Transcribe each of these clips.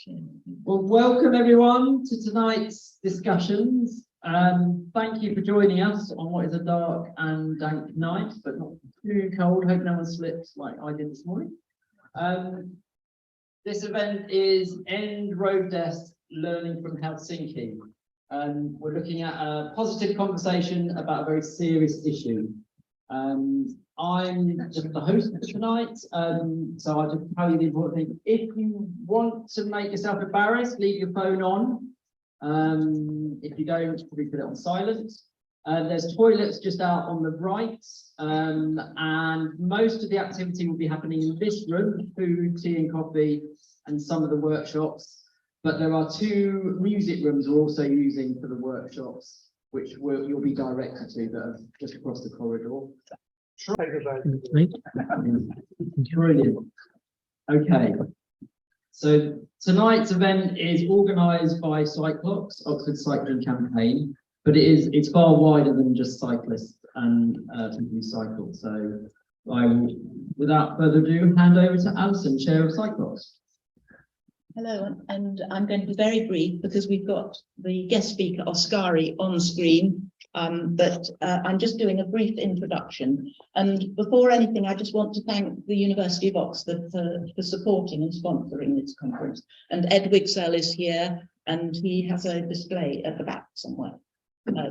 Well, welcome everyone to tonight's discussions. Thank you for joining us on what is a dark and dank night, but not too cold. Hope no one slips like I did this morning. This event is End Road Desk Learning from Helsinki. We're looking at a positive conversation about a very serious issue. I'm just the host for tonight, so I'll just tell you the important thing. If you want to make yourself embarrassed, leave your phone on. If you don't, probably put it on silent. There's toilets just out on the right, and most of the activity will be happening in this room, food, tea and coffee, and some of the workshops. But there are two music rooms we're also using for the workshops, which you'll be directed to, that are just across the corridor. Brilliant. Okay. So tonight's event is organised by Cyclops, Oxford Cycling Campaign, but it's far wider than just cyclists and people who cycle. So I will, without further ado, hand over to Alison, Chair of Cyclops. Hello, and I'm going to be very brief because we've got the guest speaker, Oskari, on screen, but I'm just doing a brief introduction. And before anything, I just want to thank the University of Oxford for supporting and sponsoring this conference. And Ed Wigsell is here, and he has a display at the back somewhere.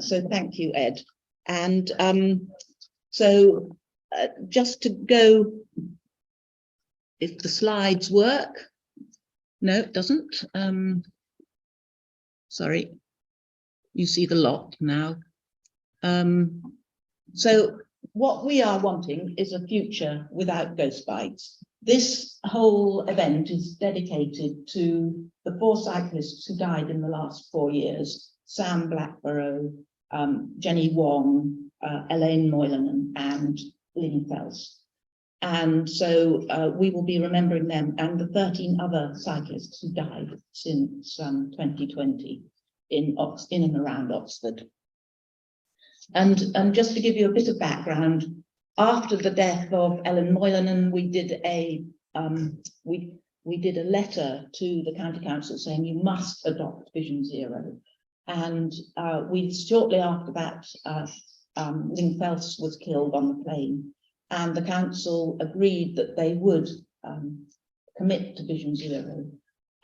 So thank you, Ed. And just to go, if the slides work. No, it doesn't. Sorry, you see the lot now. So what we are wanting is a future without ghost bikes. This whole event is dedicated to the 4 cyclists who died in the last 4 years: Sam Blackborough, Jenny Wong, Elaine Moylan, and Lynn Fels. And so we will be remembering them and the 13 other cyclists who died since 2020 in and around Oxford. And just to give you a bit of background, after the death of Ellen Moylan, we did a letter to the County Council saying you must adopt Vision Zero. And shortly after that, Lynn Fels was killed on the plane. And the council agreed that they would commit to Vision Zero.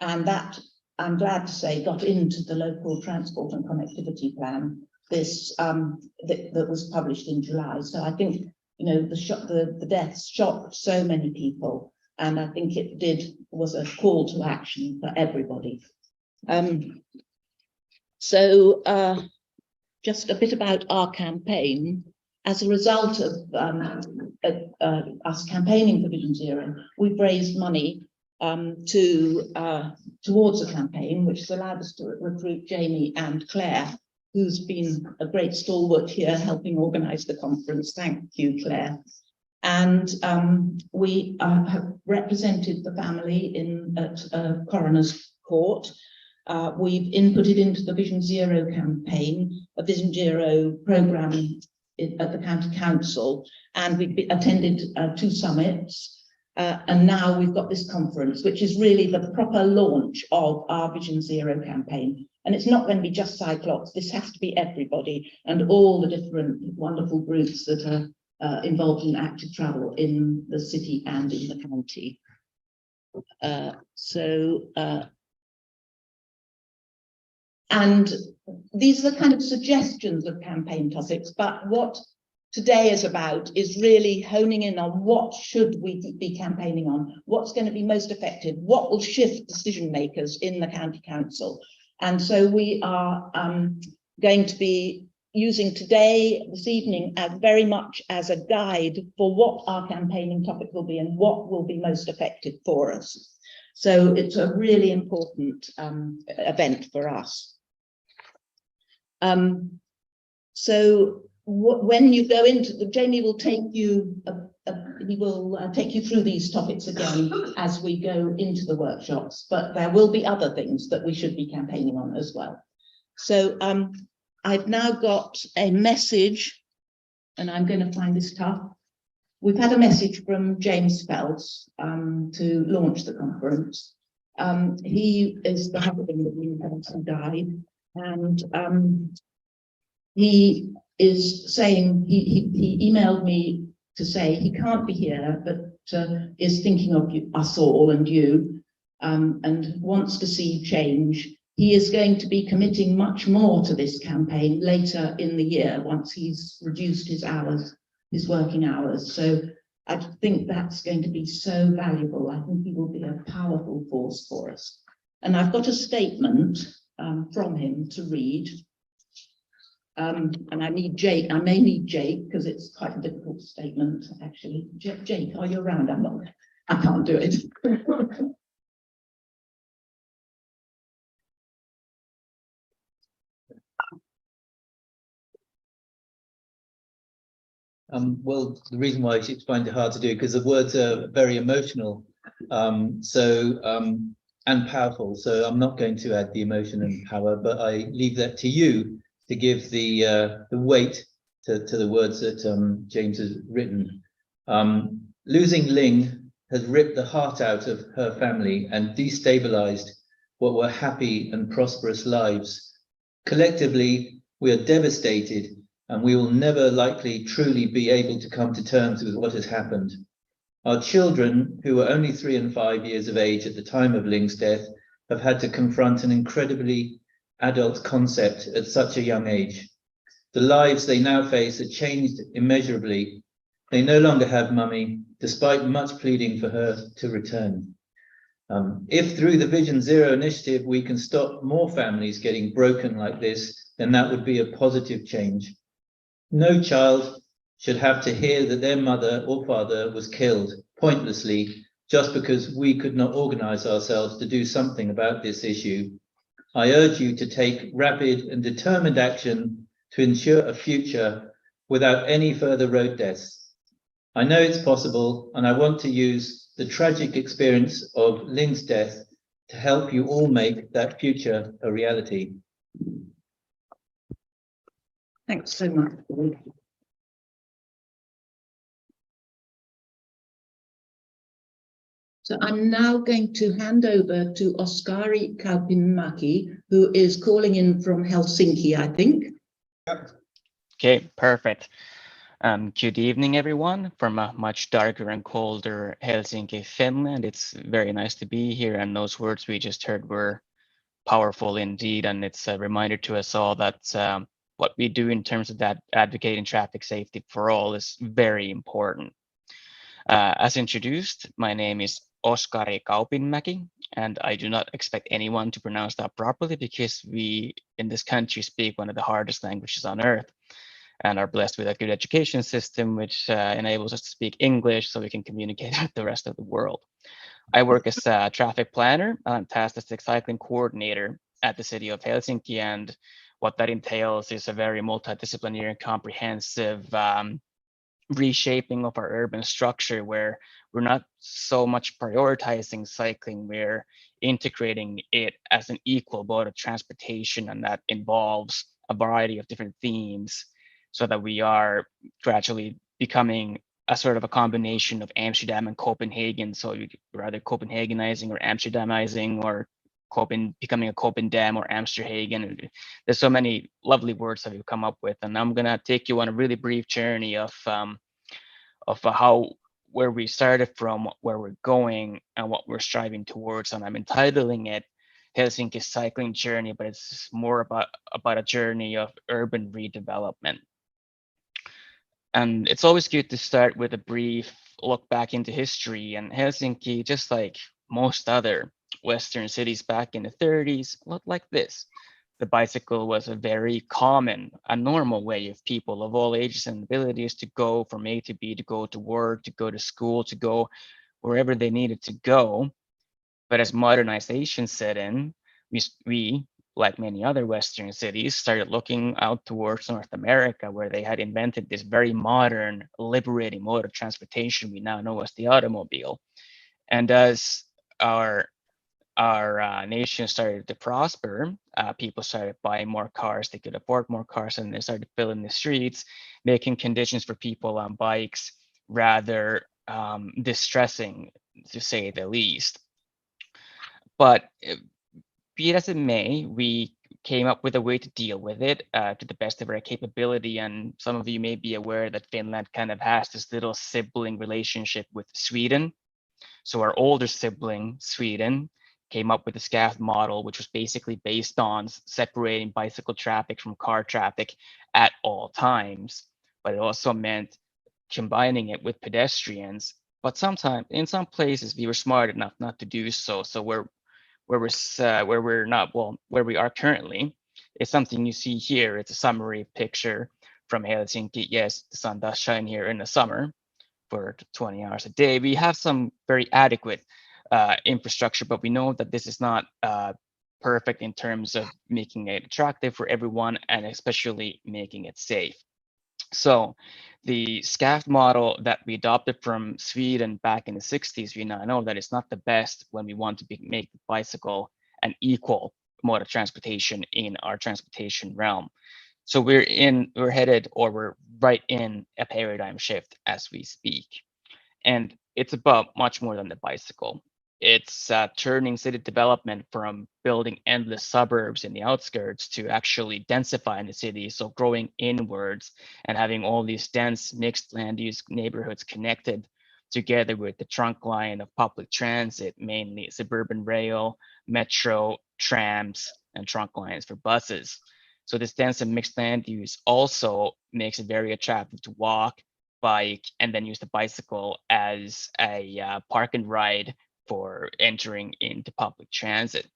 And that, I'm glad to say, got into the local transport and connectivity plan, this that was published in July. So I think, you know, the deaths shocked so many people, and I think it was a call to action for everybody. Just a bit about our campaign. As a result of us campaigning for Vision Zero, we've raised money towards a campaign, which has allowed us to recruit Jamie and Claire, who's been a great stalwart here helping organise the conference. Thank you, Claire. And we have represented the family at Coroner's Court. We've inputted into the Vision Zero campaign, a Vision Zero programme at the County Council, and we've attended 2 summits, and now we've got this conference, which is really the proper launch of our Vision Zero campaign. And it's not going to be just Cyclops, this has to be everybody and all the different wonderful groups that are involved in active travel in the city and in the county. And these are the kind of suggestions of campaign topics, but what today is about is really honing in on what should we be campaigning on, what's going to be most effective, what will shift decision makers in the county council. And so we are going to be using today, this evening, as very much as a guide for what our campaigning topic will be and what will be most effective for us. So it's a really important event for us. When you go into Jamie will take you, take you through these topics again as we go into the workshops, but there will be other things that we should be campaigning on as well. So I've now got a message, and I'm going to find this tough. We've had a message from James Fels to launch the conference. He is the husband of Lynn who died, and he is saying he emailed me to say he can't be here, but is thinking of us all and you, and wants to see change. He is going to be committing much more to this campaign later in the year once he's reduced his hours, his working hours. So I think that's going to be so valuable. I think he will be a powerful force for us. And I've got a statement from him to read. And I need Jake, I may need Jake because it's quite a difficult statement, actually. Jake, are you around? I can't do it. Well, the reason why she find it hard to do because the words are very emotional, and powerful. So I'm not going to add the emotion and power, but I leave that to you to give the weight to the words that James has written. Losing Ling has ripped the heart out of her family and destabilized what were happy and prosperous lives. Collectively, we are devastated, and we will never likely truly be able to come to terms with what has happened. Our children, who were only 3 and 5 years of age at the time of Ling's death, have had to confront an incredibly adult concept at such a young age. The lives they now face are changed immeasurably. They no longer have mummy, despite much pleading for her to return. If through the Vision Zero initiative we can stop more families getting broken like this, then that would be a positive change. No child should have to hear that their mother or father was killed pointlessly just because we could not organize ourselves to do something about this issue. I urge you to take rapid and determined action to ensure a future without any further road deaths. I know it's possible, and I want to use the tragic experience of Ling's death to help you all make that future a reality. Thanks so much. So I'm now going to hand over to Oskari Kaupinmäki, who is calling in from Helsinki, I think. Yep. Okay, perfect. Good evening, everyone, from a much darker and colder Helsinki, Finland. It's very nice to be here, and those words we just heard were powerful indeed, and it's a reminder to us all that what we do in terms of that advocating traffic safety for all is very important. As introduced, my name is Oskari Kaupinmäki, and I do not expect anyone to pronounce that properly because we in this country speak one of the hardest languages on earth and are blessed with a good education system which enables us to speak English so we can communicate with the rest of the world. I work as a traffic planner. I'm tasked as the cycling coordinator at the city of Helsinki, and what that entails is a very multidisciplinary and comprehensive reshaping of our urban structure where we're not so much prioritizing cycling, we're integrating it as an equal mode of transportation, and that involves a variety of different themes so that we are gradually becoming a sort of a combination of Amsterdam and Copenhagen. So you're either Copenhagenizing or Amsterdamizing, or becoming a Copendam or Amsterhagen. There's so many lovely words that we've come up with, and I'm gonna take you on a really brief journey of where we started from, where we're going, and what we're striving towards. And I'm entitling it Helsinki Cycling Journey, but it's more about a journey of urban redevelopment. And it's always good to start with a brief look back into history. And Helsinki, just like most other Western cities back in the 30s, looked like this. The bicycle was a very common, a normal way of people of all ages and abilities to go from A to B, to go to work, to go to school, to go wherever they needed to go. But as modernization set in, we, like many other Western cities, started looking out towards North America, where they had invented this very modern, liberating mode of transportation we now know as the automobile. And as our nation started to prosper, people started buying more cars, they could afford more cars, and they started filling the streets, making conditions for people on bikes rather distressing, to say the least. But be it as it may, we came up with a way to deal with it to the best of our capability. And some of you may be aware that Finland kind of has this little sibling relationship with Sweden. So our older sibling, Sweden, came up with the SCAF model, which was basically based on separating bicycle traffic from car traffic at all times. But it also meant combining it with pedestrians. But sometimes, in some places, we were smart enough not to do so. So where we're not, well, where we are currently is something you see here. It's a summary picture from Helsinki. Yes, the sun does shine here in the summer for 20 hours a day. We have some very adequate infrastructure, but we know that this is not perfect in terms of making it attractive for everyone and especially making it safe. So the SCAF model that we adopted from Sweden back in the 60s, we now know that it's not the best when we want to make the bicycle an equal mode of transportation in our transportation realm. So we're right in a paradigm shift as we speak. And it's about much more than the bicycle. It's turning city development from building endless suburbs in the outskirts to actually densifying the city. So growing inwards and having all these dense mixed land use neighborhoods connected together with the trunk line of public transit, mainly suburban rail, metro, trams, and trunk lines for buses. So this dense and mixed land use also makes it very attractive to walk, bike, and then use the bicycle as a park and ride for entering into public transit.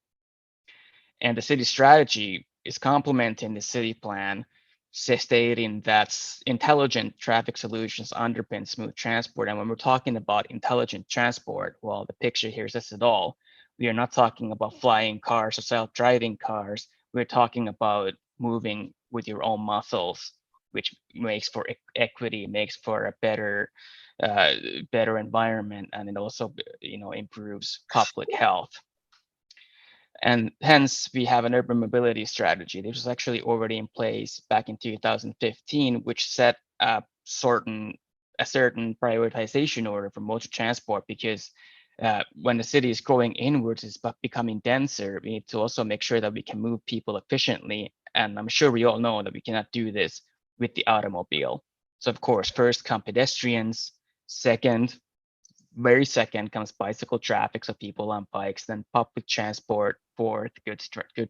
And the city strategy is complementing the city plan, stating that intelligent traffic solutions underpin smooth transport. And when we're talking about intelligent transport, well, the picture here says it all. We are not talking about flying cars or self-driving cars. We're talking about moving with your own muscles, which makes for equity, makes for a better environment, and it also improves public health. And hence we have an urban mobility strategy. This was actually already in place back in 2015, which set a certain prioritization order for motor transport, because when the city is growing inwards, it's becoming denser. We need to also make sure that we can move people efficiently. And I'm sure we all know that we cannot do this with the automobile. So of course, first come pedestrians, very second comes bicycle traffic, so people on bikes, then public transport, fourth, good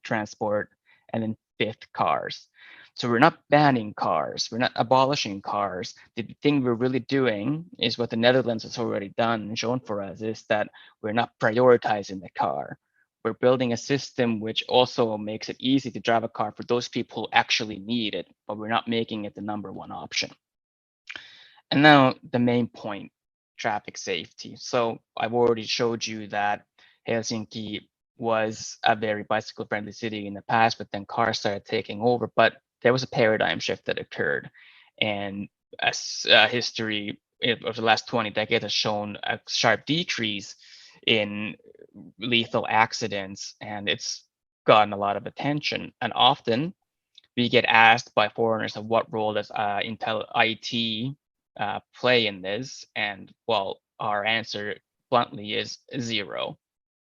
transport, and then fifth, cars. So we're not banning cars, we're not abolishing cars. The thing we're really doing is what the Netherlands has already done and shown for us, is that we're not prioritizing the car. We're building a system which also makes it easy to drive a car for those people who actually need it, but we're not making it the number one option. And now the main point, traffic safety. So I've already showed you that Helsinki was a very bicycle friendly city in the past, but then cars started taking over. But there was a paradigm shift that occurred. And as history of the last 20 decades has shown a sharp decrease in lethal accidents, and it's gotten a lot of attention. And often we get asked by foreigners of what role does IT play in this, and well, our answer bluntly is zero.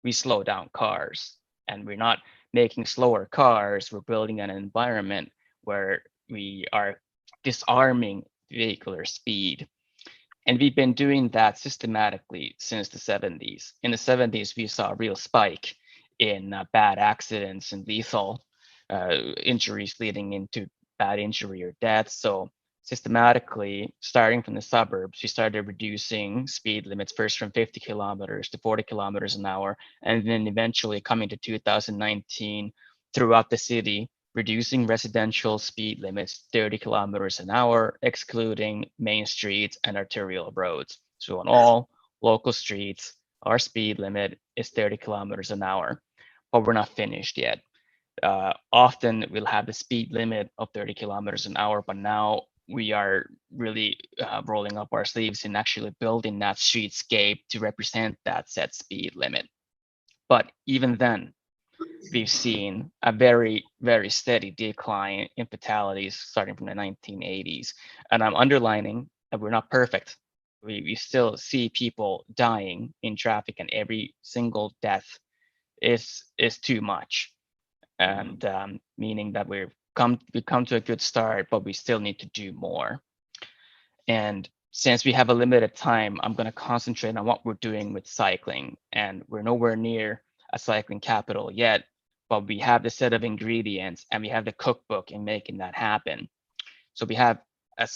We slow down cars, and we're not making slower cars. We're building an environment where we are disarming vehicular speed. And we've been doing that systematically since the 70s. In the 70s, we saw a real spike in bad accidents and lethal injuries leading into bad injury or death. So systematically, starting from the suburbs, we started reducing speed limits first from 50 kilometers to 40 kilometers an hour, and then eventually coming to 2019 throughout the city, reducing residential speed limits 30 kilometers an hour, excluding main streets and arterial roads. So on all local streets, our speed limit is 30 kilometers an hour, but we're not finished yet. Often we'll have the speed limit of 30 kilometers an hour, but now we are really rolling up our sleeves and actually building that streetscape to represent that set speed limit. But even then, we've seen a very, very steady decline in fatalities starting from the 1980s. And I'm underlining that we're not perfect. We still see people dying in traffic, and every single death is too much, and meaning that we come to a good start, but we still need to do more. And since we have a limited time, I'm going to concentrate on what we're doing with cycling, and we're nowhere near a cycling capital yet, but we have the set of ingredients and we have the cookbook in making that happen. So we have a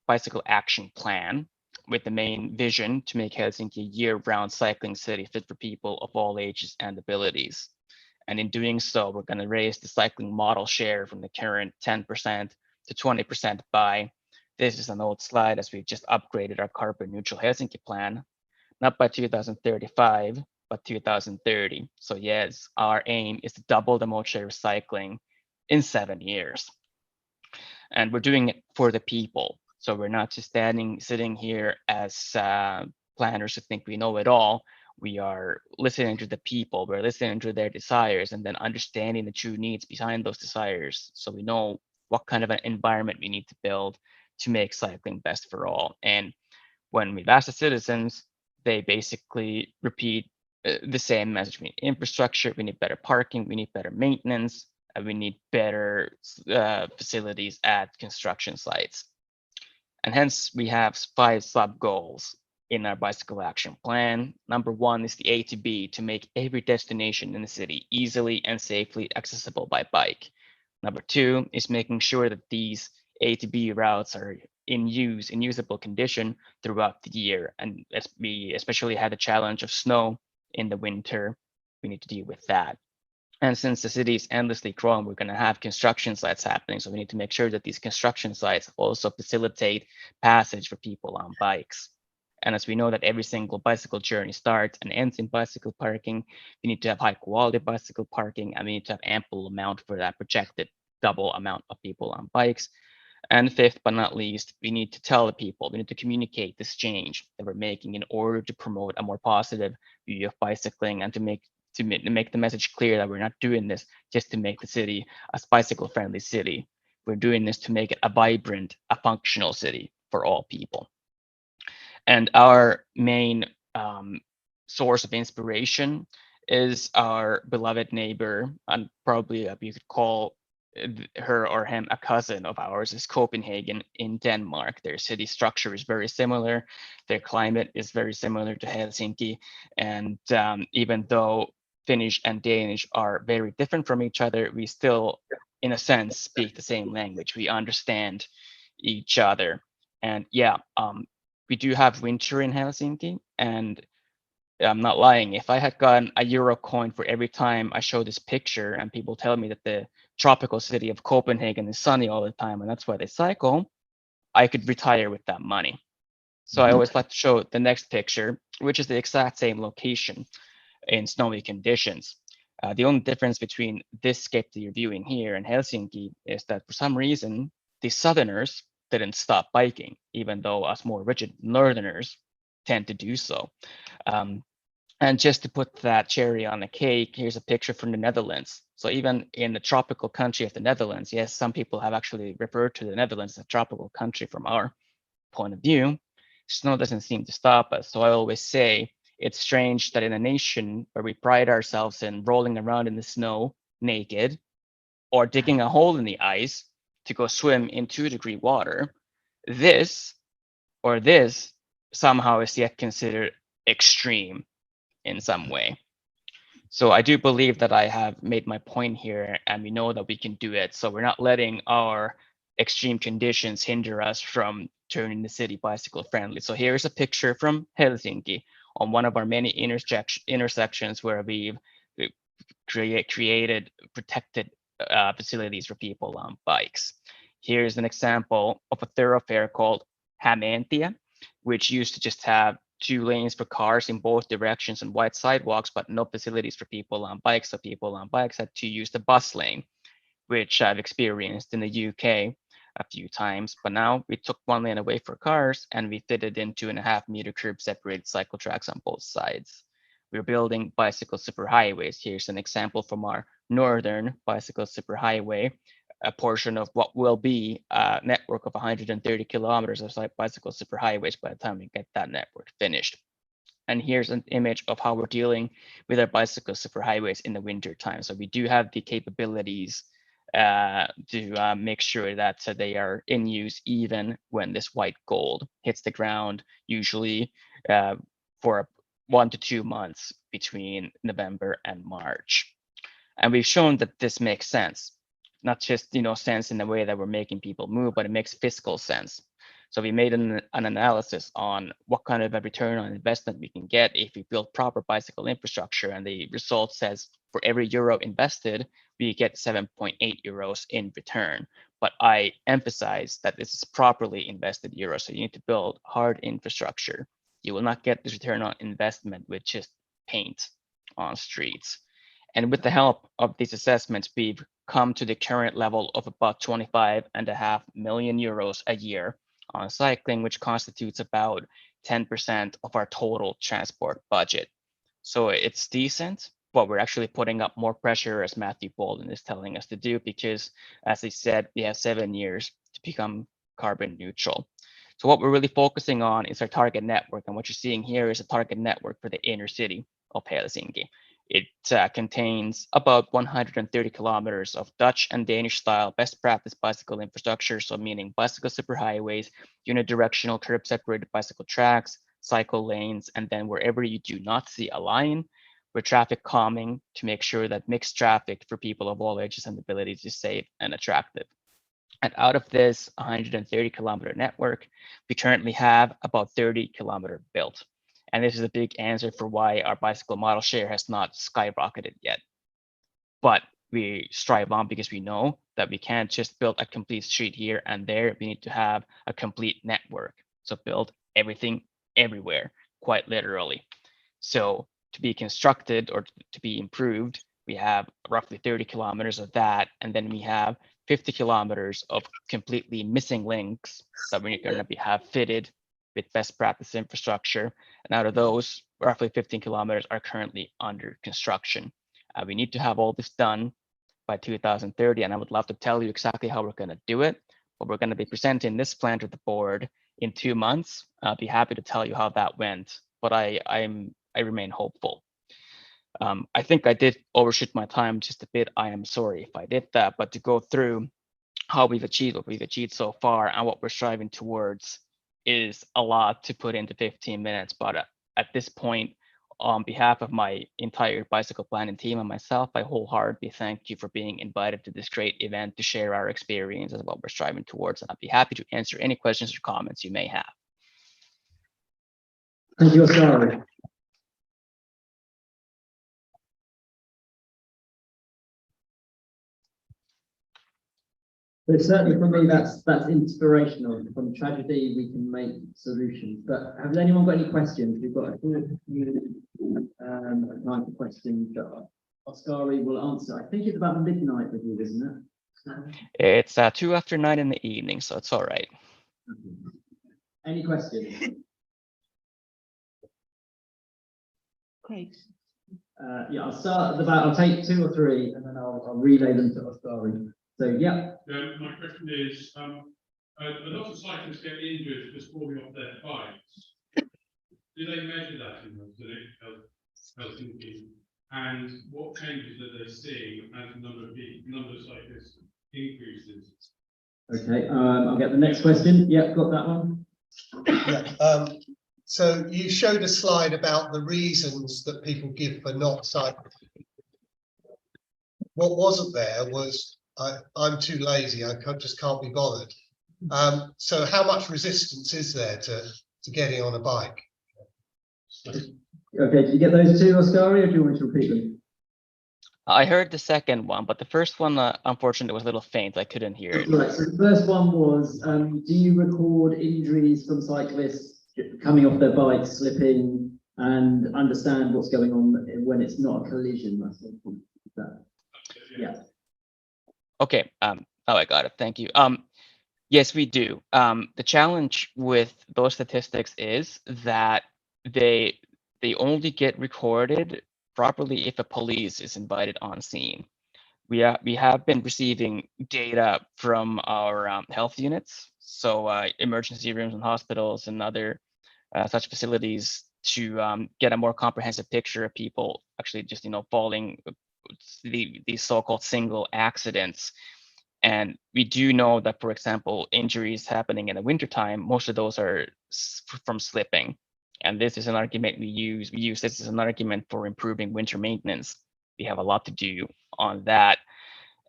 bicycle action plan with the main vision to make Helsinki a year-round cycling city fit for people of all ages and abilities. And in doing so, we're going to raise the cycling model share from the current 10% to 20% by, this is an old slide as we've just upgraded our carbon neutral Helsinki plan, not by 2035, but 2030. So yes, our aim is to double the mode share of cycling in 7 years. And we're doing it for the people. So we're not just sitting here as planners who think we know it all. We are listening to the people, we're listening to their desires, and then understanding the true needs behind those desires. So we know what kind of an environment we need to build to make cycling best for all. And when we've asked the citizens, they basically repeat the same message. We need infrastructure, we need better parking, we need better maintenance, and we need better facilities at construction sites. And hence we have 5 sub goals in our bicycle action plan. Number 1 is the A to B, to make every destination in the city easily and safely accessible by bike. Number 2 is making sure that these A to B routes are in usable condition throughout the year. And as we especially had the challenge of snow in the winter, we need to deal with that. And since the city is endlessly growing, we're going to have construction sites happening. So we need to make sure that these construction sites also facilitate passage for people on bikes. And as we know that every single bicycle journey starts and ends in bicycle parking, we need to have high quality bicycle parking, and we need to have ample amount for that projected double amount of people on bikes. And 5th, but not least, we need to tell the people, we need to communicate this change that we're making in order to promote a more positive view of bicycling, and to make the message clear that we're not doing this just to make the city a bicycle friendly city. We're doing this to make it a vibrant, a functional city for all people. And our main source of inspiration is our beloved neighbor, and probably you could call her or him a cousin of ours, is Copenhagen in Denmark. Their city structure is very similar. Their climate is very similar to Helsinki. And even though Finnish and Danish are very different from each other, we still, in a sense, speak the same language. We understand each other. And yeah, we do have winter in Helsinki, and I'm not lying. If I had gotten a euro coin for every time I show this picture and people tell me that the tropical city of Copenhagen is sunny all the time and that's why they cycle, I could retire with that money. So I always like to show the next picture, which is the exact same location in snowy conditions. The only difference between this scape that you're viewing here in Helsinki is that for some reason, the southerners didn't stop biking, even though us more rigid northerners tend to do so. And just to put that cherry on the cake, here's a picture from the Netherlands. So even in the tropical country of the Netherlands, yes, some people have actually referred to the Netherlands as a tropical country from our point of view. Snow doesn't seem to stop us. So I always say it's strange that in a nation where we pride ourselves in rolling around in the snow naked or digging a hole in the ice to go swim in 2-degree water, this somehow is yet considered extreme in some way. So I do believe that I have made my point here, and we know that we can do it. So we're not letting our extreme conditions hinder us from turning the city bicycle friendly. So here's a picture from Helsinki on one of our many intersections where we've created protected facilities for people on bikes. Here's an example of a thoroughfare called Hämeentie, which used to just have 2 lanes for cars in both directions and wide sidewalks, but no facilities for people on bikes. So people on bikes had to use the bus lane, which I've experienced in the UK a few times. But now we took 1 lane away for cars and we fitted in 2.5-meter curb separated cycle tracks on both sides. We're building bicycle superhighways. Here's an example from our northern bicycle superhighway, a portion of what will be a network of 130 kilometers of bicycle superhighways by the time we get that network finished. And here's an image of how we're dealing with our bicycle superhighways in the winter time. So we do have the capabilities to make sure that they are in use even when this white gold hits the ground, usually for 1 to 2 months between November and March. And we've shown that this makes sense, not just sense in the way that we're making people move, but it makes fiscal sense. So we made an analysis on what kind of a return on investment we can get if we build proper bicycle infrastructure. And the result says for every euro invested, we get 7.8 euros in return. But I emphasize that this is properly invested euros. So you need to build hard infrastructure. You will not get this return on investment with just paint on streets. And with the help of these assessments, we've come to the current level of about 25.5 million euros a year on cycling, which constitutes about 10% of our total transport budget. So it's decent, but we're actually putting up more pressure, as Matthew Bolden is telling us to do, because as he said, we have 7 years to become carbon neutral. So what we're really focusing on is our target network. And what you're seeing here is a target network for the inner city of Helsinki. It contains about 130 kilometers of Dutch and Danish style best practice bicycle infrastructure. So meaning bicycle superhighways, unidirectional curb separated bicycle tracks, cycle lanes, and then wherever you do not see a line, we're traffic calming to make sure that mixed traffic for people of all ages and abilities is safe and attractive. And out of this 130 kilometer network, we currently have about 30 kilometers built. And this is a big answer for why our bicycle model share has not skyrocketed yet. But we strive on because we know that we can't just build a complete street here and there. We need to have a complete network. So build everything everywhere, quite literally. So to be constructed or to be improved, we have roughly 30 kilometers of that. And then we have 50 kilometers of completely missing links that we're going to have fitted with best practice infrastructure. And out of those, roughly 15 kilometers are currently under construction. We need to have all this done by 2030, and I would love to tell you exactly how we're going to do it, but we're going to be presenting this plan to the board in 2 months. I'll be happy to tell you how that went, but I remain hopeful. I think I did overshoot my time just a bit. I am sorry if I did that, but to go through how we've achieved what we've achieved so far and what we're striving towards is a lot to put into 15 minutes. But at this point, on behalf of my entire bicycle planning team and myself, I wholeheartedly thank you for being invited to this great event to share our experiences of what we're striving towards. And I'd be happy to answer any questions or comments you may have. Thank you, Oskari. So certainly for me, that's inspirational. From tragedy, we can make solutions. But has anyone got any questions? We've got a few time for questions that Oskari will answer. I think it's about midnight with you, isn't it? It's 2 after 9 in the evening, so it's all right. Any questions? Great. Yeah, I'll start at the back. I'll take 2 or 3, and then I'll relay them to Oskari. So, yeah. My question is, a lot of cyclists get injured just falling off their bikes. Do they measure that in Helsinki? And what changes are they seeing as the number of cyclists increases? Okay, I'll get the next question. Yeah, got that one. Yeah, so you showed a slide about the reasons that people give for not cycling. What wasn't there was I'm too lazy, I just can't be bothered. So how much resistance is there to getting on a bike? Okay, did you get those 2, Oskari, or do you want me to repeat them? I heard the second one, but the first one, unfortunately, was a little faint. I couldn't hear it. Right, so the first one was, do you record injuries from cyclists coming off their bikes, slipping, and understand what's going on when it's not a collision? Yeah. Okay, oh, I got it. Thank you. Yes, we do. The challenge with those statistics is that they only get recorded properly if a police is invited on scene. We have been receiving data from our health units, so emergency rooms and hospitals and other such facilities to get a more comprehensive picture of people actually just falling these so-called single accidents. And we do know that, for example, injuries happening in the wintertime, most of those are from slipping. And this is an argument we use. We use this as an argument for improving winter maintenance. We have a lot to do on that.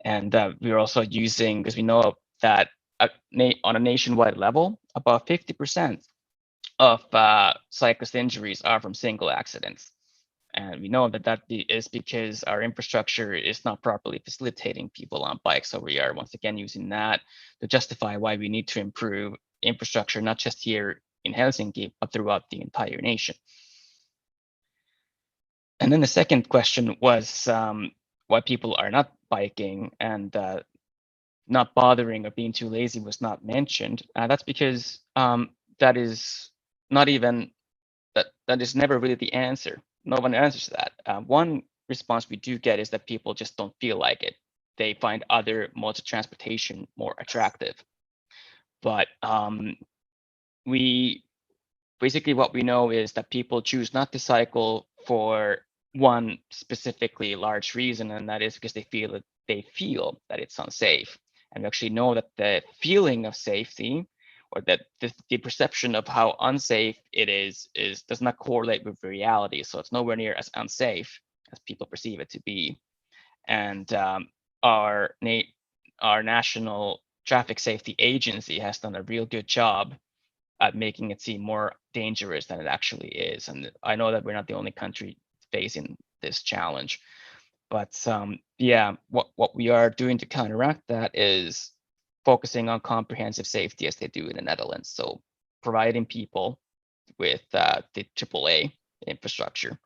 And we're also using, because we know that on a nationwide level, about 50% of cyclist injuries are from single accidents. And we know that is because our infrastructure is not properly facilitating people on bikes. So we are once again using that to justify why we need to improve infrastructure, not just here in Helsinki, but throughout the entire nation. And then the second question was why people are not biking, and not bothering or being too lazy was not mentioned. That's because that is not even, that is never really the answer. No one answers that. One response we do get is that people just don't feel like it. They find other modes of transportation more attractive. But basically what we know is that people choose not to cycle for one specifically large reason, and that is because they feel that it's unsafe. And we actually know that the feeling of safety, or that the perception of how unsafe it is does not correlate with reality. So it's nowhere near as unsafe as people perceive it to be. And our National Traffic Safety Agency has done a real good job at making it seem more dangerous than it actually is. And I know that we're not the only country facing this challenge. But yeah, what we are doing to counteract that is focusing on comprehensive safety as they do in the Netherlands. So providing people with the AAA infrastructure,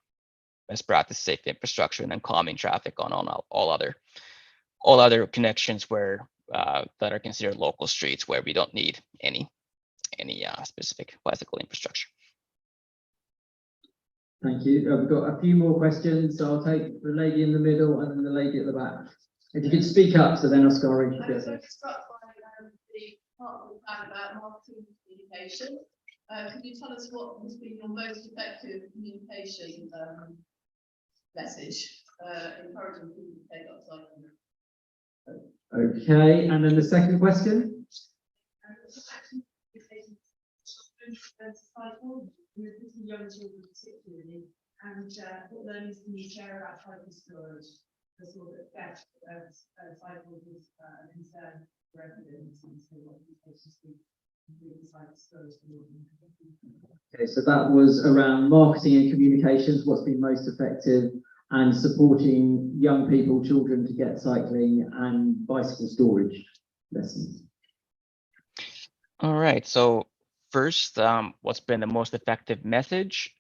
best practice safe infrastructure, and then calming traffic on all other connections where that are considered local streets where we don't need any specific bicycle infrastructure. Thank you. We've got a few more questions, so I'll take the lady in the middle and then the lady at the back. If you could speak up, so then Oskari can get there. Struck by the part of the plan about marketing communication. Could you tell us what has been your most effective communication message, encouraging people to take up cycling? Okay, and then the second question. Young children particularly, and what learnings can you share about cycle storage, the sort of effect of cycles is a concern for residents, and so what implications do cycle storage? Okay, so that was around marketing and communications, what's been most effective, and supporting young people, children to get cycling and bicycle storage lessons. All right, so first, what's been the most effective message?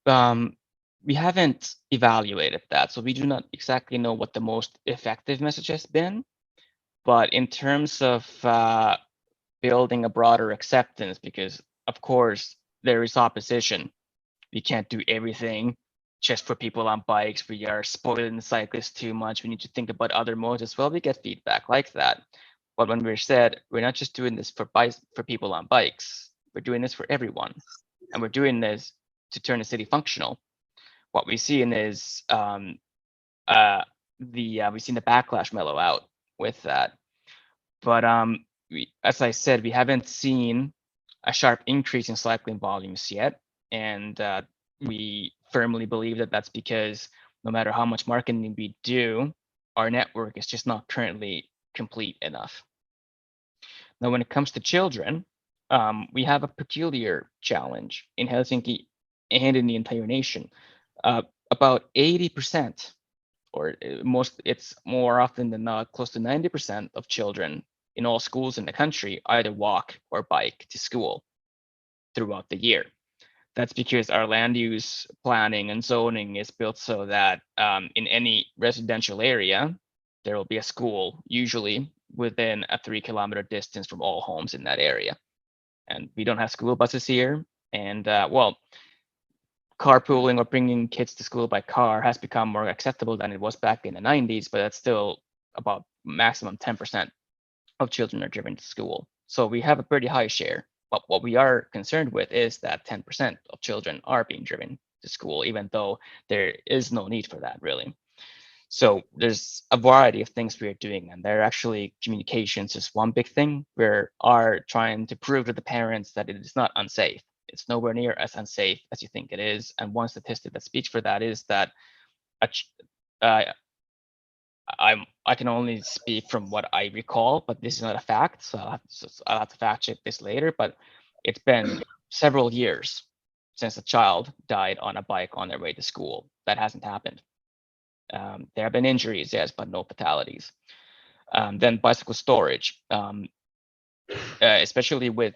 We haven't evaluated that, so we do not exactly know what the most effective message has been. But in terms of building a broader acceptance, because of course there is opposition. We can't do everything just for people on bikes. We are spoiling the cyclists too much. We need to think about other modes as well. We get feedback like that. But when we're said, we're not just doing this for people on bikes, we're doing this for everyone. And we're doing this to turn the city functional. What we've seen is we've seen the backlash mellow out with that. But as I said, we haven't seen a sharp increase in cycling volumes yet. And we firmly believe that that's because no matter how much marketing we do, our network is just not currently complete enough. Now, when it comes to children, we have a peculiar challenge in Helsinki and in the entire nation. About 80%, or it's more often than not, close to 90% of children in all schools in the country either walk or bike to school throughout the year. That's because our land use planning and zoning is built so that in any residential area, there will be a school, usually within a 3-kilometer distance from all homes in that area. And we don't have school buses here. And well, carpooling or bringing kids to school by car has become more acceptable than it was back in the 90s, but that's still about maximum 10% of children are driven to school. So we have a pretty high share But what we are concerned with is that 10% of children are being driven to school, even though there is no need for that really. So there's a variety of things we are doing, and there actually communications is one big thing. We are trying to prove to the parents that it is not unsafe. It's nowhere near as unsafe as you think it is. And one statistic that speaks for that is that I can only speak from what I recall, but this is not a fact, so I'll have to fact check this later. But it's been several years since a child died on a bike on their way to school. That hasn't happened. There have been injuries, yes, but no fatalities. Then bicycle storage, especially with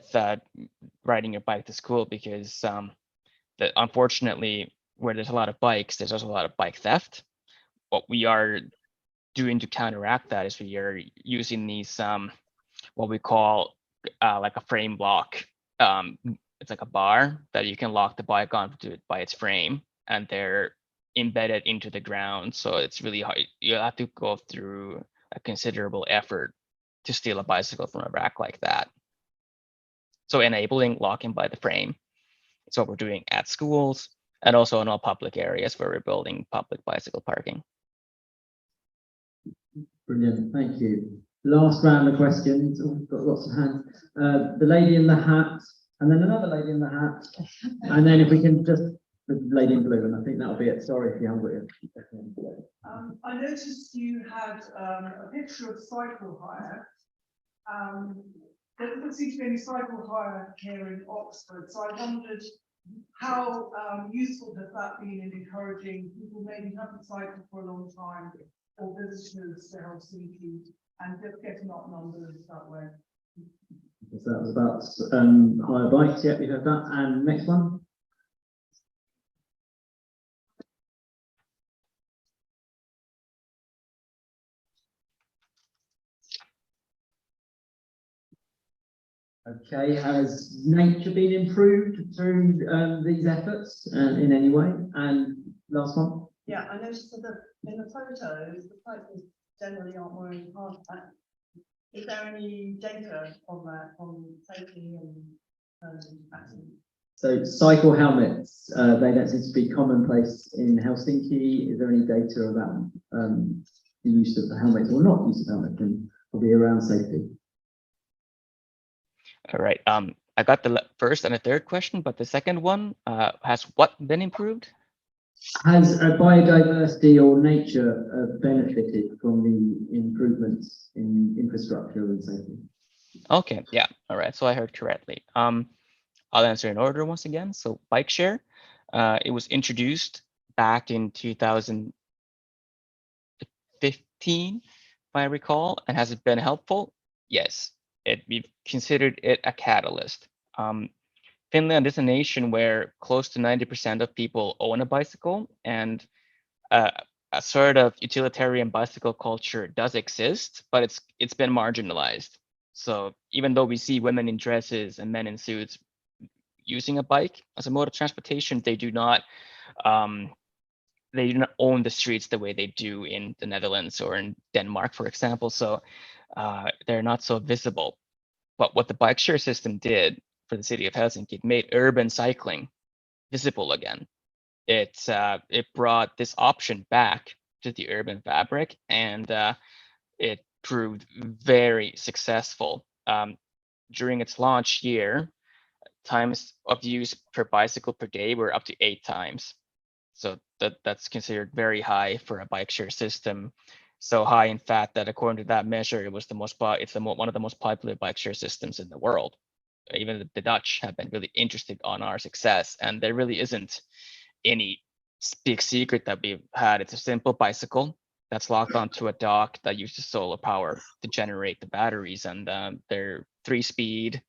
riding your bike to school, because unfortunately, where there's a lot of bikes, there's also a lot of bike theft. What we are doing to counteract that is we are using these what we call like a frame lock. It's like a bar that you can lock the bike onto it by its frame, and they're embedded into the ground. So it's really hard. You have to go through a considerable effort to steal a bicycle from a rack like that. So enabling locking by the frame. It's what we're doing at schools and also in all public areas where we're building public bicycle parking. Brilliant, thank you. Last round of questions. Oh, we've got lots of hands. The lady in the hat, and then another lady in the hat, and then if we can just the lady in blue, and I think that'll be it. Sorry if you haven't got it. I noticed you had a picture of cycle hire. There doesn't seem to be any cycle hire here in Oxford, so I wondered how useful has that been in encouraging people maybe haven't cycled for a long time, or visitors to Helsinki, and just getting up numbers that way. So that was about hire bikes. Yeah, we heard that. And next one. Okay, has nature been improved through these efforts in any way? And last one. Yeah, I noticed that in the photos, the cyclists generally aren't wearing hard hat. Is there any data on that, on safety and accidents? So cycle helmets, they don't seem to be commonplace in Helsinki. Is there any data about the use of helmets or not use of helmets and probably around safety? All right. I got the first and the third question, but the second one has what been improved? Has biodiversity or nature benefited from the improvements in infrastructure and safety? Okay, yeah, all right. So I heard correctly. I'll answer in order once again. So bike share, it was introduced back in 2015, if I recall, and has it been helpful? Yes, we've considered it a catalyst. Finland is a nation where close to 90% of people own a bicycle, and a sort of utilitarian bicycle culture does exist, but it's been marginalized. So even though we see women in dresses and men in suits using a bike as a mode of transportation, they do not own the streets the way they do in the Netherlands or in Denmark, for example. So they're not so visible. But what the bike share system did for the city of Helsinki, it made urban cycling visible again. It brought this option back to the urban fabric, and it proved very successful. During its launch year, times of use per bicycle per day were up to 8 times. So that's considered very high for a bike share system. So high, in fact, that according to that measure, it was one of the most popular bike share systems in the world. Even the Dutch have been really interested on our success, and there really isn't any big secret that we've had. It's a simple bicycle that's locked onto a dock that uses solar power to generate the batteries, and they're 3-speed,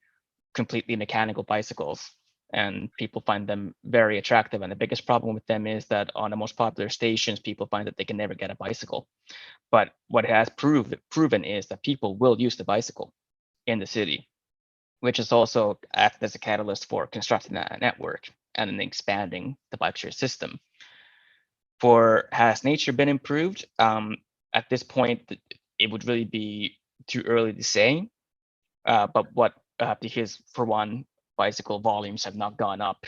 completely mechanical bicycles, and people find them very attractive. And the biggest problem with them is that on the most popular stations, people find that they can never get a bicycle. But what it has proven is that people will use the bicycle in the city, which has also acted as a catalyst for constructing that network and then expanding the bike share system. Has nature been improved? At this point, it would really be too early to say. But because for one, bicycle volumes have not gone up,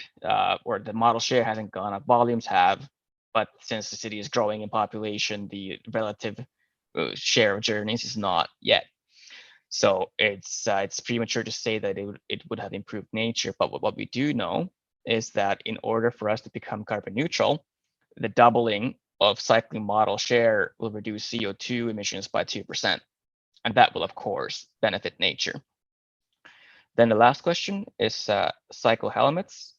or the model share hasn't gone up, volumes have. But since the city is growing in population, the relative share of journeys is not yet. So it's premature to say that it would have improved nature. But what we do know is that in order for us to become carbon neutral, the doubling of cycling model share will reduce CO2 emissions by 2%. And that will, of course, benefit nature. Then the last question is cycle helmets.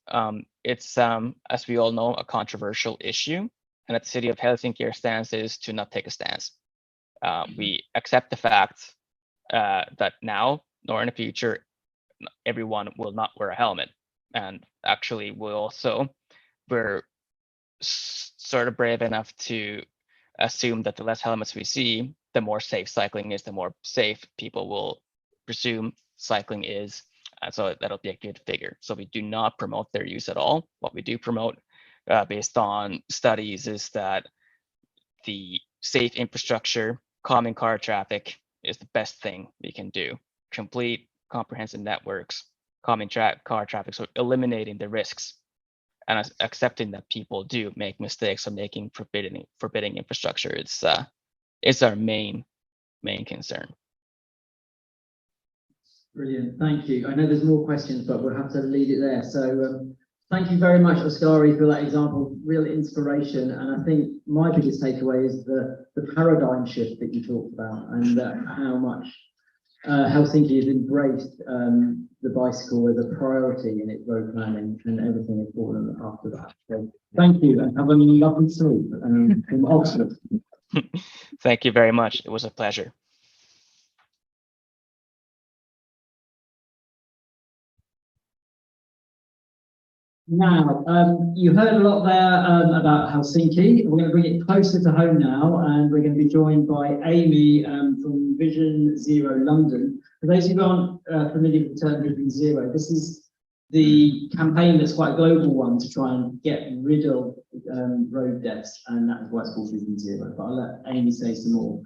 It's, as we all know, a controversial issue. And at the city of Helsinki, our stance is to not take a stance. We accept the fact that now, nor in the future, everyone will not wear a helmet. And actually, we're sort of brave enough to assume that the less helmets we see, the more safe cycling is, the more safe people will presume cycling is. So that'll be a good figure. So we do not promote their use at all. What we do promote based on studies is that the safe infrastructure, calming car traffic is the best thing we can do. Complete comprehensive networks, calming car traffic, so eliminating the risks and accepting that people do make mistakes or making forbidding infrastructure. It's our main concern. Brilliant, thank you. I know there's more questions, but we'll have to leave it there. So thank you very much, Oskari, for that example, real inspiration. And I think my biggest takeaway is the paradigm shift that you talked about, and how much Helsinki has embraced the bicycle as a priority in its road planning, and everything has fallen after that. So thank you, and have a lovely sleep from Oxford. Thank you very much. It was a pleasure. Now, you heard a lot there about Helsinki. We're going to bring it closer to home now, and we're going to be joined by Amy from Vision Zero London. For those who aren't familiar with the term Vision Zero, this is the campaign that's quite a global one to try and get rid of road deaths, and that is why it's called Vision Zero. But I'll let Amy say some more.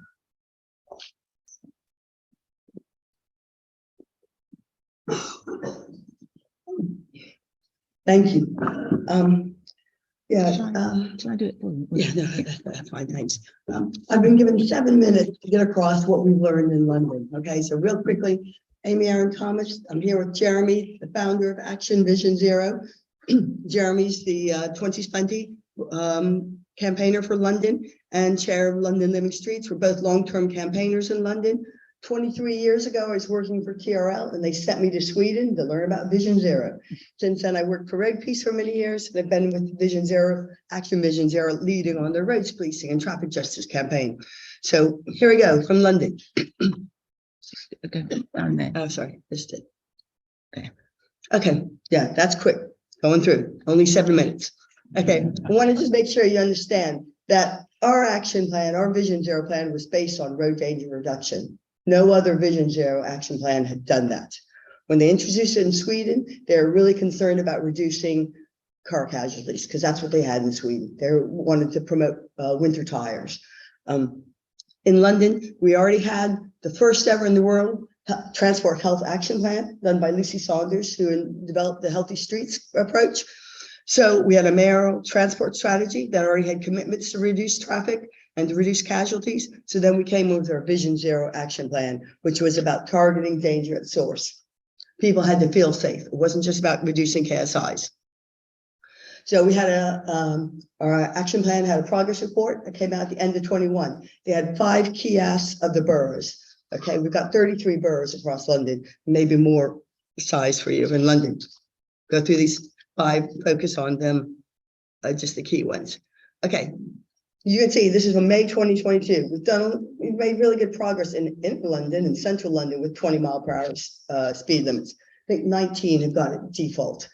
Thank you. Can I do it? Yeah, no, that's fine, thanks. I've been given 7 minutes to get across what we've learned in London. Okay, so real quickly, Amy Aaron Thomas, I'm here with Jeremy, the founder of Action Vision Zero. Jeremy's the 2020 campaigner for London and chair of London Living Streets. We're both long-term campaigners in London. 23 years ago, I was working for TRL, and they sent me to Sweden to learn about Vision Zero. Since then, I worked for Road Peace for many years. I've been with Vision Zero, Action Vision Zero, leading on their roads policing and traffic justice campaign. So here we go from London. Okay, down there. Oh, sorry, missed it. Okay, yeah, that's quick. Going through, only 7 minutes. Okay, I want to just make sure you understand that our action plan, our Vision Zero plan, was based on road danger reduction. No other Vision Zero action plan had done that. When they introduced it in Sweden, they were really concerned about reducing car casualties, because that's what they had in Sweden. They wanted to promote winter tires. In London, we already had the first ever in the world transport health action plan done by Lucy Saunders, who developed the Healthy Streets approach. So we had a mayoral transport strategy that already had commitments to reduce traffic and to reduce casualties. So then we came with our Vision Zero action plan, which was about targeting danger at source. People had to feel safe. It wasn't just about reducing KSIs. So we had our action plan had a progress report that came out at the end of 21. They had 5 key asks of the boroughs. Okay, we've got 33 boroughs across London, maybe more size for you in London. Go through these 5, focus on them, just the key ones. Okay. You can see this is from May 2022. We've made really good progress in London and central London with 20-mile-per-hour speed limits. I think 19 have got it default.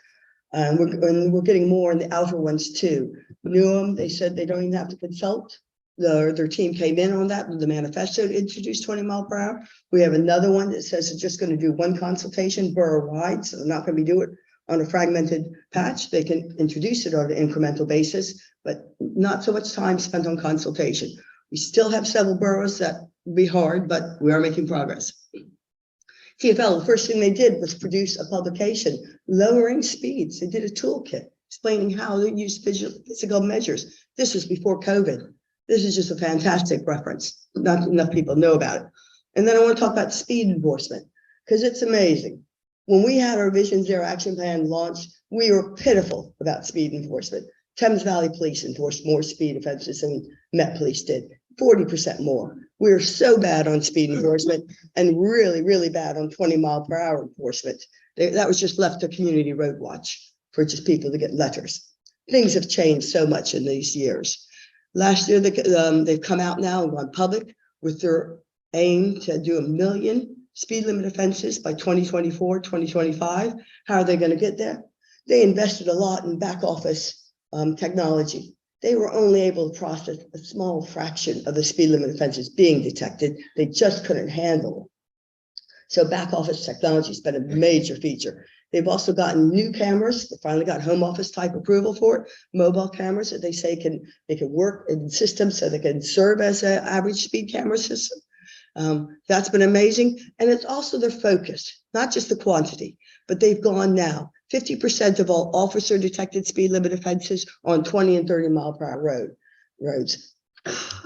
And we're getting more in the outer ones too. Newham, they said they don't even have to consult. Their team came in on that with the manifesto to introduce 20 mile per hour. We have another one that says it's just going to do 1 consultation borough wide, so they're not going to be doing it on a fragmented patch. They can introduce it on an incremental basis, but not so much time spent on consultation. We still have several boroughs that will be hard, but we are making progress. TfL, the first thing they did was produce a publication lowering speeds. They did a toolkit explaining how to use physical measures. This was before COVID. This is just a fantastic reference. Not enough people know about it. And then I want to talk about speed enforcement, because it's amazing. When we had our Vision Zero action plan launched, we were pitiful about speed enforcement. Thames Valley Police enforced more speed offenses than Met Police did, 40% more. We were so bad on speed enforcement and really, really bad on 20-mile-per-hour enforcement. That was just left to Community Road Watch for just people to get letters. Things have changed so much in these years. Last year, they've come out now and gone public with their aim to do 1 million speed limit offenses by 2024, 2025. How are they going to get there? They invested a lot in back office technology. They were only able to process a small fraction of the speed limit offenses being detected. They just couldn't handle it. So back office technology has been a major feature. They've also gotten new cameras. They finally got home office type approval for it. Mobile cameras that they say they can work in systems so they can serve as an average speed camera system. That's been amazing. And it's also their focus, not just the quantity, but they've gone now. 50% of all officer detected speed limit offenses on 20 and 30 mile per hour roads.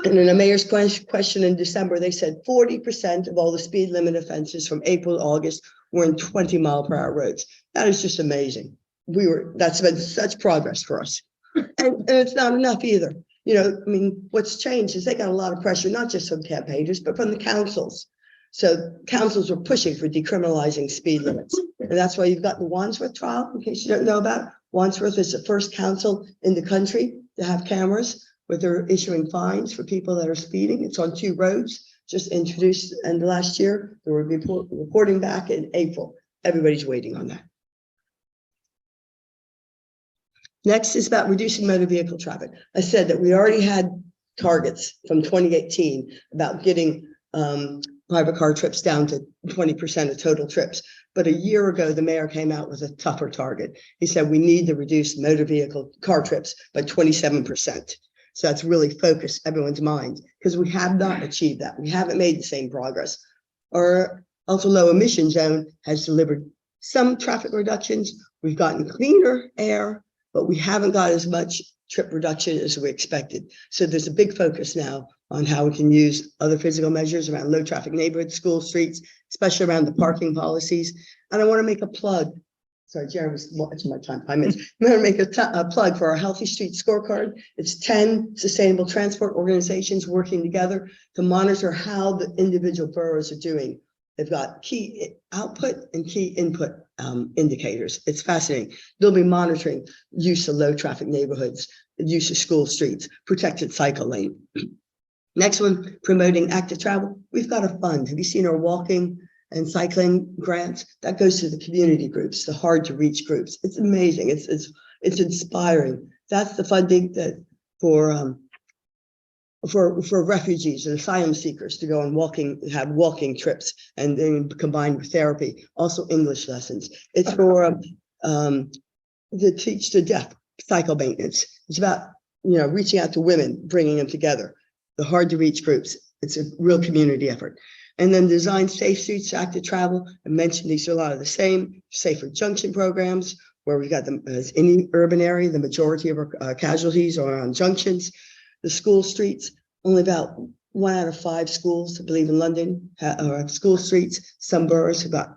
And in a mayor's question in December, they said 40% of all the speed limit offenses from April to August were in 20 mile per hour roads. That is just amazing. That's been such progress for us. And it's not enough either. You know, I mean, what's changed is they got a lot of pressure, not just from campaigners, but from the councils. So councils were pushing for decriminalizing speed limits. And that's why you've got the Wandsworth trial, in case you don't know about it. Wandsworth is the first council in the country to have cameras where they're issuing fines for people that are speeding. It's on 2 roads, just introduced in the last year. They were reporting back in April. Everybody's waiting on that. Next is about reducing motor vehicle traffic. I said that we already had targets from 2018 about getting private car trips down to 20% of total trips. But a year ago, the mayor came out with a tougher target. He said we need to reduce motor vehicle car trips by 27%. So that's really focused everyone's mind, because we have not achieved that. We haven't made the same progress. Our ultra low emission zone has delivered some traffic reductions. We've gotten cleaner air, but we haven't got as much trip reduction as we expected. So there's a big focus now on how we can use other physical measures around low traffic neighborhoods, school streets, especially around the parking policies. And I want to make a plug. Sorry, Jeremy's watching my time, 5 minutes. I'm going to make a plug for our Healthy Street Scorecard. It's 10 sustainable transport organizations working together to monitor how the individual boroughs are doing. They've got key output and key input indicators. It's fascinating. They'll be monitoring use of low traffic neighborhoods, use of school streets, protected cycle lane. Next one, promoting active travel. We've got a fund. Have you seen our walking and cycling grants? That goes to the community groups, the hard to reach groups. It's amazing. It's inspiring. That's the funding that for refugees and asylum seekers to go on have walking trips and then combined with therapy, also English lessons. It's for the teach the deaf cycle maintenance. It's about, you know, reaching out to women, bringing them together, the hard to reach groups. It's a real community effort. And then design safe streets to active travel. I mentioned these are a lot of the same. Safer junction programs, where we've got them as any urban area, the majority of our casualties are on junctions. The school streets, only about 1 out of 5 schools, I believe in London, have school streets. Some boroughs about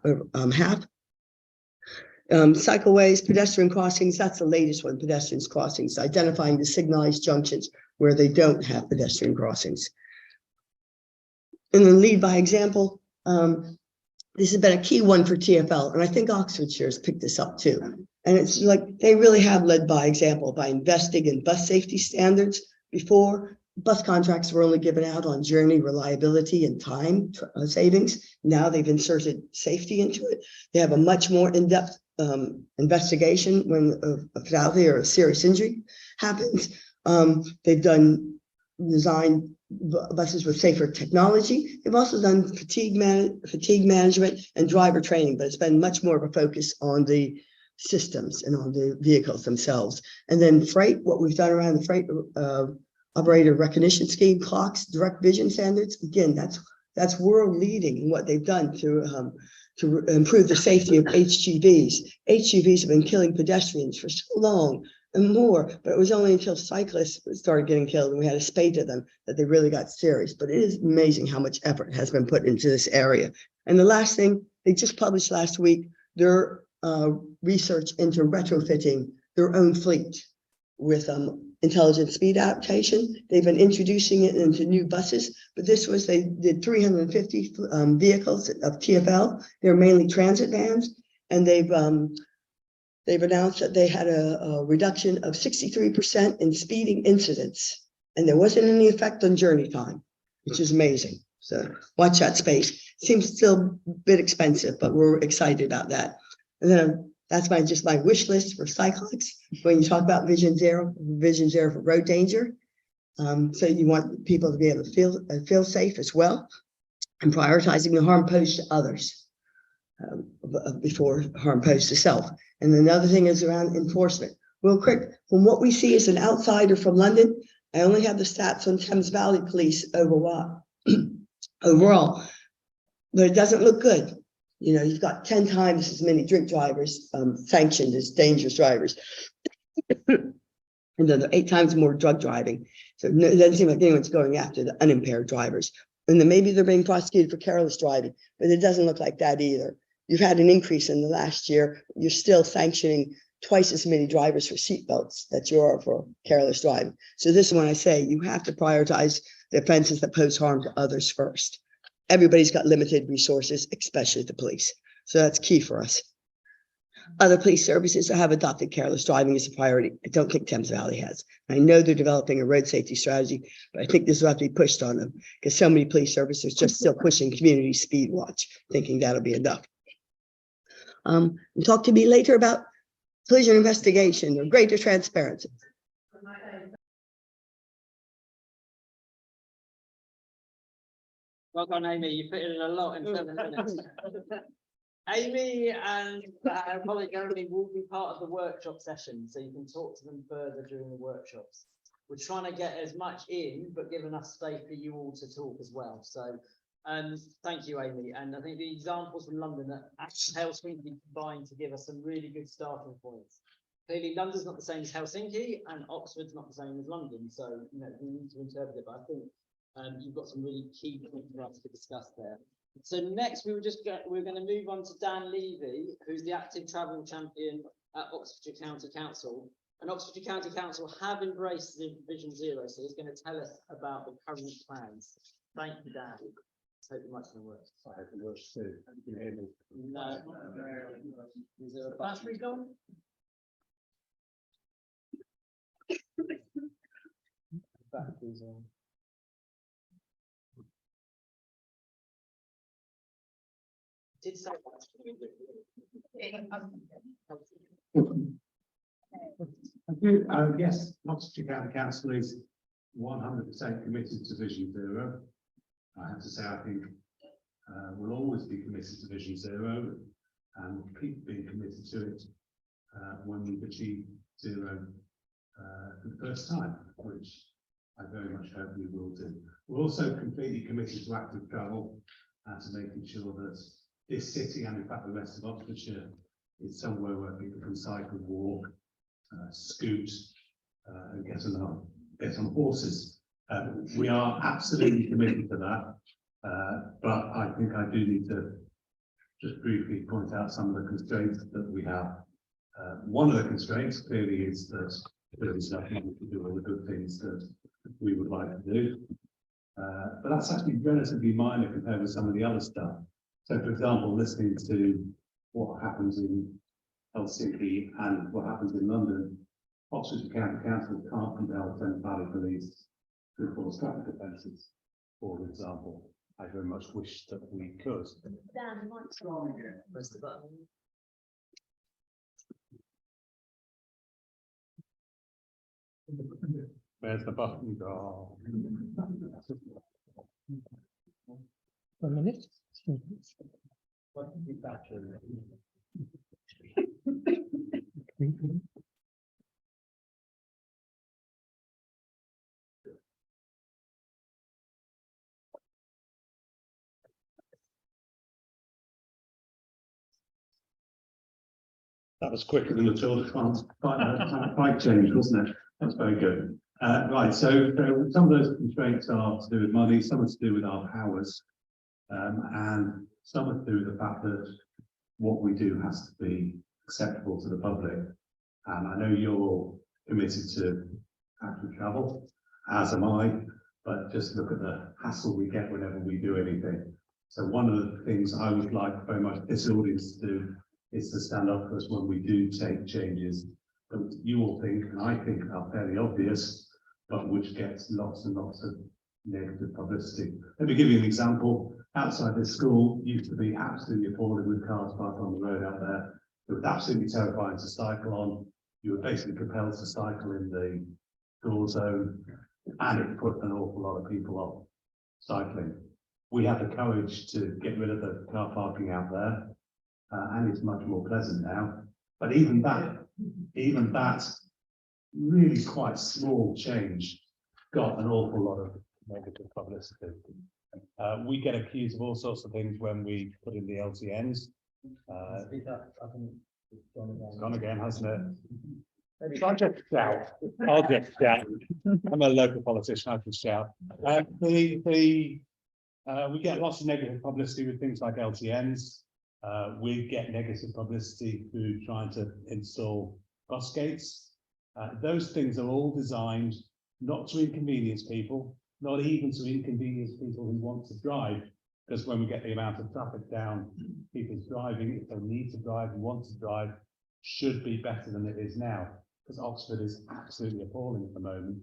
half. Cycleways, pedestrian crossings, that's the latest one, pedestrian crossings, identifying the signalized junctions where they don't have pedestrian crossings. And then lead by example. This has been a key one for TfL, and I think Oxfordshire has picked this up too. And it's like they really have led by example by investing in bus safety standards. Before, bus contracts were only given out on journey reliability and time savings. Now they've inserted safety into it. They have a much more in-depth investigation when a fatality or a serious injury happens. They've designed buses with safer technology. They've also done fatigue management and driver training, but it's been much more of a focus on the systems and on the vehicles themselves. And then freight, what we've done around the freight operator recognition scheme, clocks, direct vision standards. Again, that's world leading in what they've done to to improve the safety of HGVs. HGVs have been killing pedestrians for so long and more, but it was only until cyclists started getting killed and we had to spade to them that they really got serious. But it is amazing how much effort has been put into this area. And the last thing, they just published last week their research into retrofitting their own fleet with intelligent speed adaptation. They've been introducing it into new buses, but they did 350 vehicles of TfL. They're mainly transit vans, and they've announced that they had a reduction of 63% in speeding incidents, and there wasn't any effect on journey time, which is amazing. So watch that space. Seems still a bit expensive, but we're excited about that. And then that's my wish list for cyclists. When you talk about vision zero for road danger. So you want people to be able to feel safe as well, and prioritizing the harm posed to others before harm posed to self. And another thing is around enforcement. Real quick, from what we see as an outsider from London, I only have the stats on Thames Valley Police overall, but it doesn't look good. You know, you've got 10 times as many drink drivers sanctioned as dangerous drivers. And then there are 8 times more drug driving. So it doesn't seem like anyone's going after the unimpaired drivers. And then maybe they're being prosecuted for careless driving, but it doesn't look like that either. You've had an increase in the last year. You're still sanctioning twice as many drivers for seatbelts that you are for careless driving. So this is when I say you have to prioritize the offenses that pose harm to others first. Everybody's got limited resources, especially the police. So that's key for us. Other police services have adopted careless driving as a priority. I don't think Thames Valley has. I know they're developing a road safety strategy, but I think this will have to be pushed on them because so many police services are just still pushing community speed watch, thinking that'll be enough. And talk to me later about collision investigation or greater transparency. Well done, Amy. You fit in a lot in 7 minutes. Amy and our colleague Jeremy will be part of the workshop session, so you can talk to them further during the workshops. We're trying to get as much in, but give enough space for you all to talk as well. So thank you, Amy. And I think the examples from London that Helsinki combined to give us some really good starting points. Clearly, London's not the same as Helsinki, and Oxford's not the same as London. So, you know, we need to interpret it, but I think you've got some really key points for us to discuss there. So next, we're going to move on to Dan Levy, who's the active travel champion at Oxfordshire County Council. And Oxfordshire County Council have embraced the Vision Zero, so he's going to tell us about the current plans. Thank you, Dan. I hope the microphone works. I hope it works too. You can hear me. No. Is there a battery gone? Battery's on. Did say yes, Oxfordshire County Council is 100% committed to Vision Zero. I have to say, I think we'll always be committed to Vision Zero and we'll keep being committed to it when we've achieved zero for the first time, which I very much hope we will do. We're also completely committed to active travel and to making sure that this city and in fact the rest of Oxfordshire is somewhere where people can cycle, walk, scoot, and get on horses. We are absolutely committed to that, but I think I do need to just briefly point out some of the constraints that we have. One of the constraints clearly is that there is nothing to do all the good things that we would like to do, but that's actually relatively minor compared with some of the other stuff. So, for example, listening to what happens in Helsinki and what happens in London, Oxfordshire County Council can't compel Thames Valley Police to enforce traffic offences, for example. I very much wish that we could. Dan, mic's on. Press the button. Where's the button gone? 1 minute. What did you battery? That was quicker than the Tour de France bike change, wasn't it? That's very good. Right, so some of those constraints are to do with money, some are to do with our powers, and some are to do with the fact that what we do has to be acceptable to the public. And I know you're all committed to active travel, as am I, but just look at the hassle we get whenever we do anything. So one of the things I would like very much this audience to do is to stand up for us when we do take changes that you all think, and I think are fairly obvious, but which gets lots and lots of negative publicity. Let me give you an example. Outside this school used to be absolutely appalling with cars parked on the road out there. It was absolutely terrifying to cycle on. You were basically compelled to cycle in the school zone, and it put an awful lot of people off cycling. We had the courage to get rid of the car parking out there, and it's much more pleasant now. But even that really quite small change got an awful lot of negative publicity. We get accused of all sorts of things when we put in the LTNs. It's gone again, hasn't it? I'll just shout. I'll just shout. I'm a local politician, I can shout. We get lots of negative publicity with things like LTNs. We get negative publicity through trying to install bus gates. Those things are all designed not to inconvenience people, not even to inconvenience people who want to drive, because when we get the amount of traffic down, people's driving, if they need to drive and want to drive, should be better than it is now, because Oxford is absolutely appalling at the moment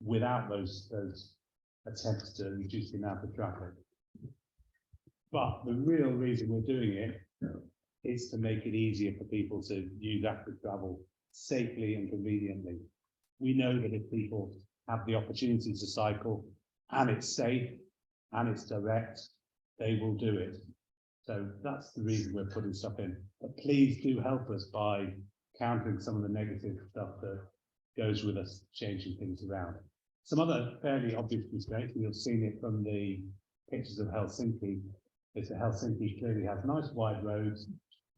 without those attempts to reduce the amount of traffic. But the real reason we're doing it is to make it easier for people to use active travel safely and conveniently. We know that if people have the opportunity to cycle and it's safe and it's direct, they will do it. So that's the reason we're putting stuff in. But please do help us by countering some of the negative stuff that goes with us changing things around. Some other fairly obvious mistakes, and you've seen it from the pictures of Helsinki, is that Helsinki clearly has nice wide roads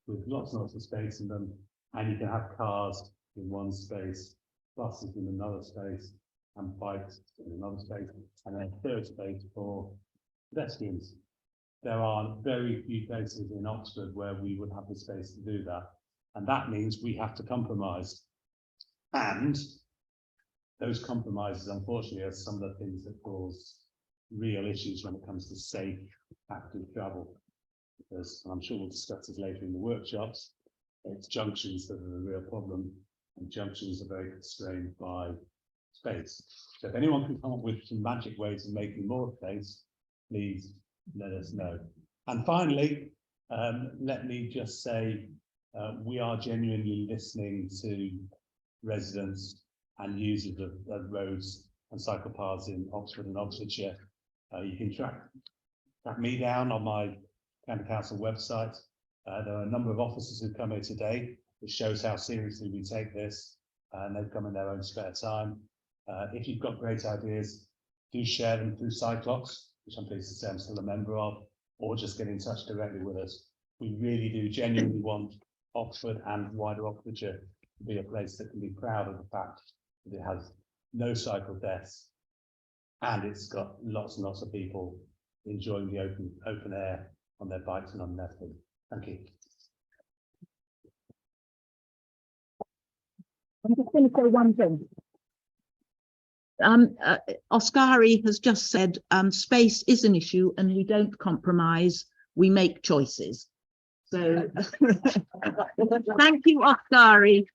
with lots and lots of space in them, and you can have cars in one space, buses in another space, and bikes in another space, and then a third space for pedestrians. There are very few places in Oxford where we would have the space to do that, and that means we have to compromise. And those compromises, unfortunately, are some of the things that cause real issues when it comes to safe, active travel. Because, and I'm sure we'll discuss this later in the workshops, it's junctions that are the real problem, and junctions are very constrained by space. So if anyone can come up with some magic ways of making more space, please let us know. And finally, let me just say, we are genuinely listening to residents and users of roads and cycle paths in Oxford and Oxfordshire. You can track me down on my County Council website. There are a number of officers who come here today, which shows how seriously we take this, and they've come in their own spare time. If you've got great ideas, do share them through Cyclops, which I'm pleased to say I'm still a member of, or just get in touch directly with us. We really do genuinely want Oxford and wider Oxfordshire to be a place that can be proud of the fact that it has no cycle deaths, and it's got lots and lots of people enjoying the open air on their bikes and on their feet. Thank you. I'm just going to say one thing. Oskari has just said space is an issue and we don't compromise, we make choices. So thank you, Oskari.